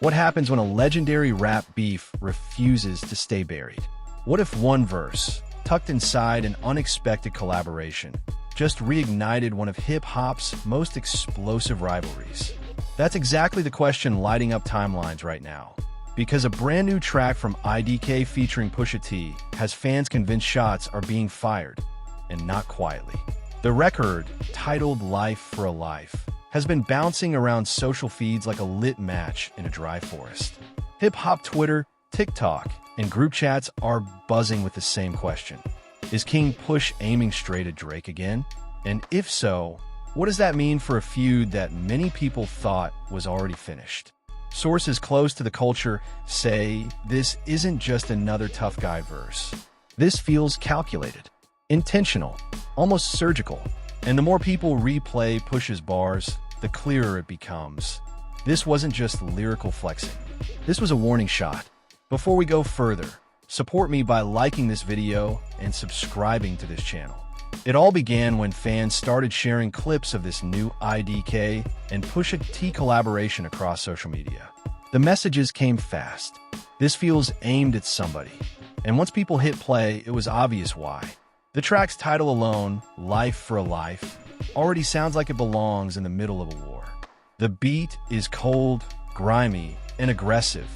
What happens when a legendary rap beef refuses to stay buried? What if one verse, tucked inside an unexpected collaboration, just reignited one of hip-hop's most explosive rivalries? That's exactly the question lighting up timelines right now. Because a brand new track from IDK featuring Pusha T has fans convinced shots are being fired, and not quietly. The record, titled Life for a Life, has been bouncing around social feeds like a lit match in a dry forest. Hip-hop Twitter, TikTok, and group chats are buzzing with the same question. Is King Push aiming straight at Drake again? And if so, what does that mean for a feud that many people thought was already finished? Sources close to the culture say this isn't just another tough guy verse. This feels calculated, intentional, almost surgical. And the more people replay Push's bars, the clearer it becomes. This wasn't just lyrical flexing. This was a warning shot. Before we go further, support me by liking this video and subscribing to this channel. It all began when fans started sharing clips of this new IDK and Pusha T collaboration across social media. The messages came fast. This feels aimed at somebody. And once people hit play, it was obvious why. The track's title alone, Life for a Life, already sounds like it belongs in the middle of a war. The beat is cold, grimy, and aggressive,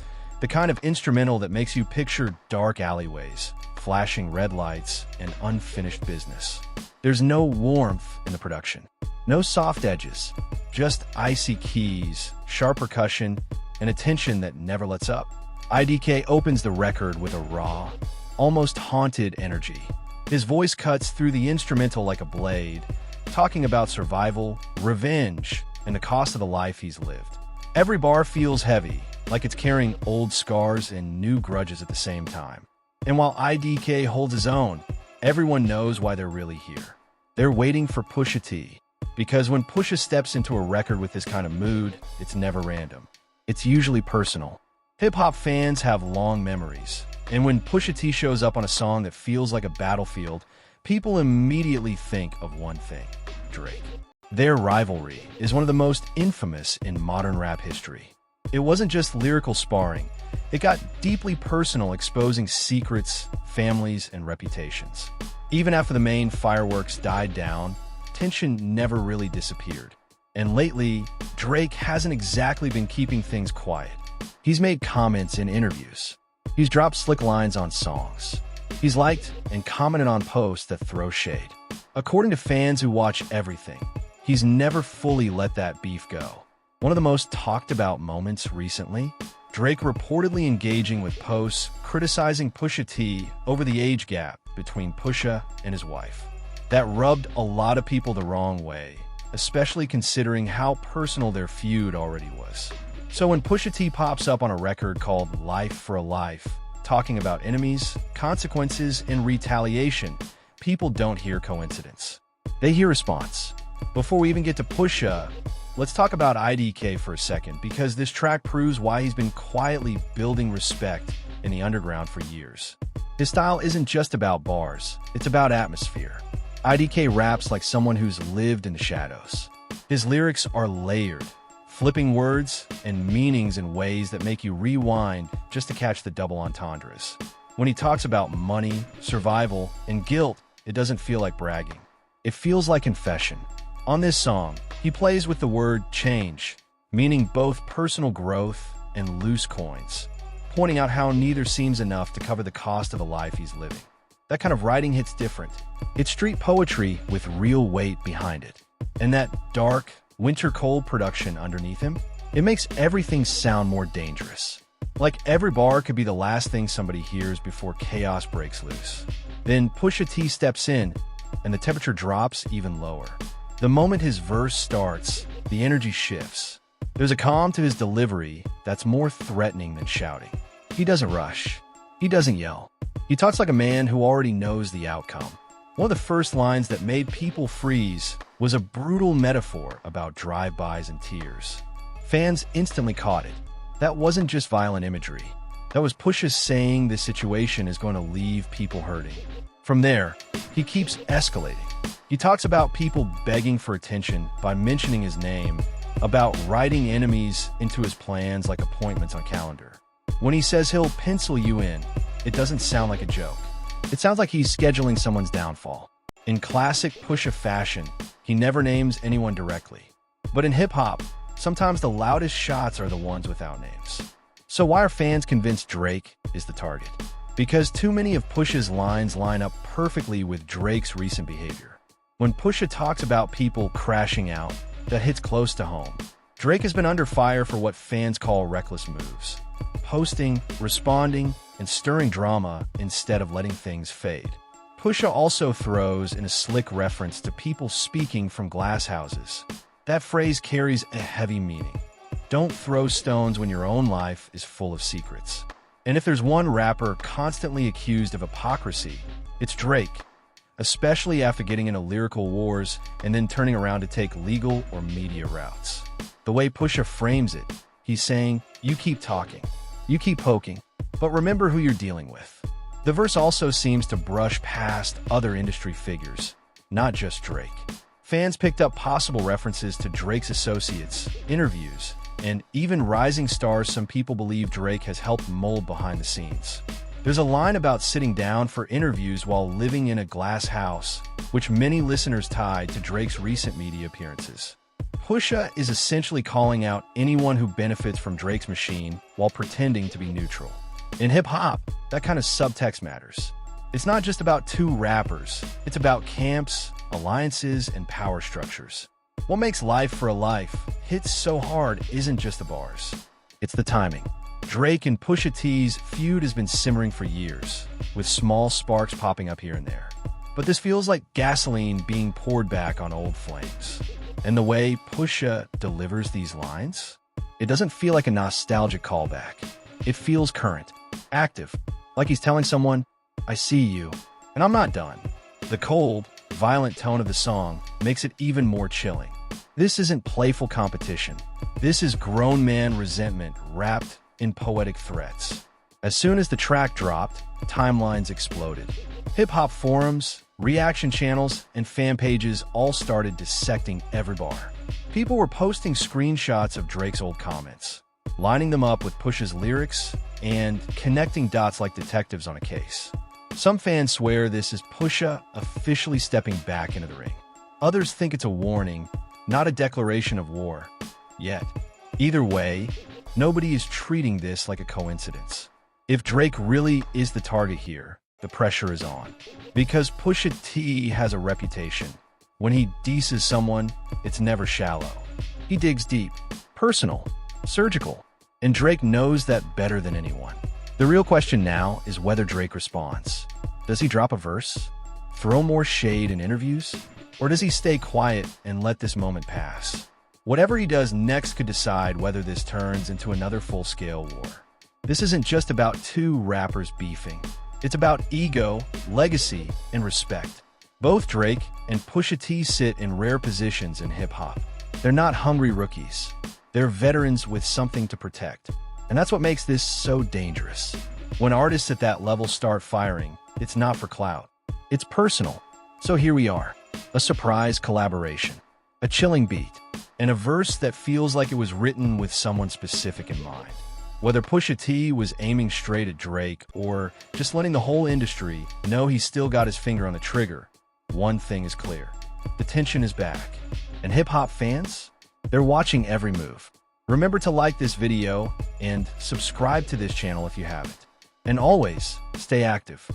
the kind of instrumental that makes you picture dark alleyways, flashing red lights, and unfinished business. There's no warmth in the production, no soft edges, just icy keys, sharp percussion, and a tension that never lets up. IDK opens the record with a raw, almost haunted energy. His voice cuts through the instrumental like a blade, talking about survival, revenge, and the cost of the life he's lived. Every bar feels heavy, like it's carrying old scars and new grudges at the same time. And while IDK holds his own, everyone knows why they're really here. They're waiting for Pusha T, because when Pusha steps into a record with this kind of mood, it's never random. It's usually personal. Hip-hop fans have long memories. And when Pusha T shows up on a song that feels like a battlefield, people immediately think of one thing: Drake. Their rivalry is one of the most infamous in modern rap history. It wasn't just lyrical sparring. It got deeply personal, exposing secrets, families, and reputations. Even after the main fireworks died down, tension never really disappeared. And lately, Drake hasn't exactly been keeping things quiet. He's made comments in interviews. He's dropped slick lines on songs. He's liked and commented on posts that throw shade. According to fans who watch everything, he's never fully let that beef go. One of the most talked about moments recently, Drake reportedly engaging with posts criticizing Pusha T over the age gap between Pusha and his wife. That rubbed a lot of people the wrong way, especially considering how personal their feud already was. So when Pusha T pops up on a record called Life for a Life, talking about enemies, consequences, and retaliation, people don't hear coincidence. They hear response. Before we even get to Pusha, let's talk about IDK for a second, because this track proves why he's been quietly building respect in the underground for years. His style isn't just about bars, it's about atmosphere. IDK raps like someone who's lived in the shadows. His lyrics are layered, flipping words and meanings in ways that make you rewind just to catch the double entendres. When he talks about money, survival, and guilt, it doesn't feel like bragging. It feels like confession. On this song, he plays with the word change, meaning both personal growth and loose coins, pointing out how neither seems enough to cover the cost of the life he's living. That kind of writing hits different. It's street poetry with real weight behind it. And that dark, winter cold production underneath him, it makes everything sound more dangerous. Like every bar could be the last thing somebody hears before chaos breaks loose. Then Pusha T steps in, and the temperature drops even lower. The moment his verse starts, the energy shifts. There's a calm to his delivery that's more threatening than shouting. He doesn't rush. He doesn't yell. He talks like a man who already knows the outcome. One of the first lines that made people freeze was a brutal metaphor about drive-bys and tears. Fans instantly caught it. That wasn't just violent imagery. That was Pusha saying this situation is going to leave people hurting. From there, he keeps escalating. He talks about people begging for attention by mentioning his name, about writing enemies into his plans like appointments on calendar. When he says he'll pencil you in, it doesn't sound like a joke. It sounds like he's scheduling someone's downfall. In classic Pusha fashion, he never names anyone directly. But in hip-hop, sometimes the loudest shots are the ones without names. So why are fans convinced Drake is the target? Because too many of Pusha's lines line up perfectly with Drake's recent behavior. When Pusha talks about people crashing out, that hits close to home. Drake has been under fire for what fans call reckless moves. Posting, responding, and stirring drama instead of letting things fade. Pusha also throws in a slick reference to people speaking from glass houses. That phrase carries a heavy meaning. Don't throw stones when your own life is full of secrets. And if there's one rapper constantly accused of hypocrisy, it's Drake. Especially after getting into lyrical wars and then turning around to take legal or media routes. The way Pusha frames it, he's saying, you keep talking, you keep poking, but remember who you're dealing with. The verse also seems to brush past other industry figures, not just Drake. Fans picked up possible references to Drake's associates, interviews, and even rising stars some people believe Drake has helped mold behind the scenes. There's a line about sitting down for interviews while living in a glass house, which many listeners tied to Drake's recent media appearances. Pusha is essentially calling out anyone who benefits from Drake's machine while pretending to be neutral. In hip-hop, that kind of subtext matters. It's not just about two rappers, it's about camps, alliances, and power structures. What makes Life for a Life hit so hard isn't just the bars, it's the timing. Drake and Pusha T's feud has been simmering for years, with small sparks popping up here and there. But this feels like gasoline being poured back on old flames. And the way Pusha delivers these lines, it doesn't feel like a nostalgic callback. It feels current, active, like he's telling someone, I see you, and I'm not done. The cold, violent tone of the song makes it even more chilling. This isn't playful competition. This is grown man resentment wrapped in poetic threats. As soon as the track dropped, timelines exploded. Hip-hop forums, reaction channels, and fan pages all started dissecting every bar. People were posting screenshots of Drake's old comments, lining them up with Pusha's lyrics, and connecting dots like detectives on a case. Some fans swear this is Pusha officially stepping back into the ring. Others think it's a warning, not a declaration of war. Yet, either way, nobody is treating this like a coincidence. If Drake really is the target here, the pressure is on. Because Pusha T has a reputation. When he disses someone, it's never shallow. He digs deep, personal, surgical, and Drake knows that better than anyone. The real question now is whether Drake responds. Does he drop a verse? Throw more shade in interviews? Or does he stay quiet and let this moment pass? Whatever he does next could decide whether this turns into another full-scale war. This isn't just about two rappers beefing. It's about ego, legacy, and respect. Both Drake and Pusha T sit in rare positions in hip-hop. They're not hungry rookies. They're veterans with something to protect. And that's what makes this so dangerous. When artists at that level start firing, it's not for clout. It's personal. So here we are. A surprise collaboration. A chilling beat. And a verse that feels like it was written with someone specific in mind. Whether Pusha T was aiming straight at Drake or just letting the whole industry know he's still got his finger on the trigger, one thing is clear. The tension is back. And hip-hop fans? They're watching every move. Remember to like this video and subscribe to this channel if you haven't. And always, stay active.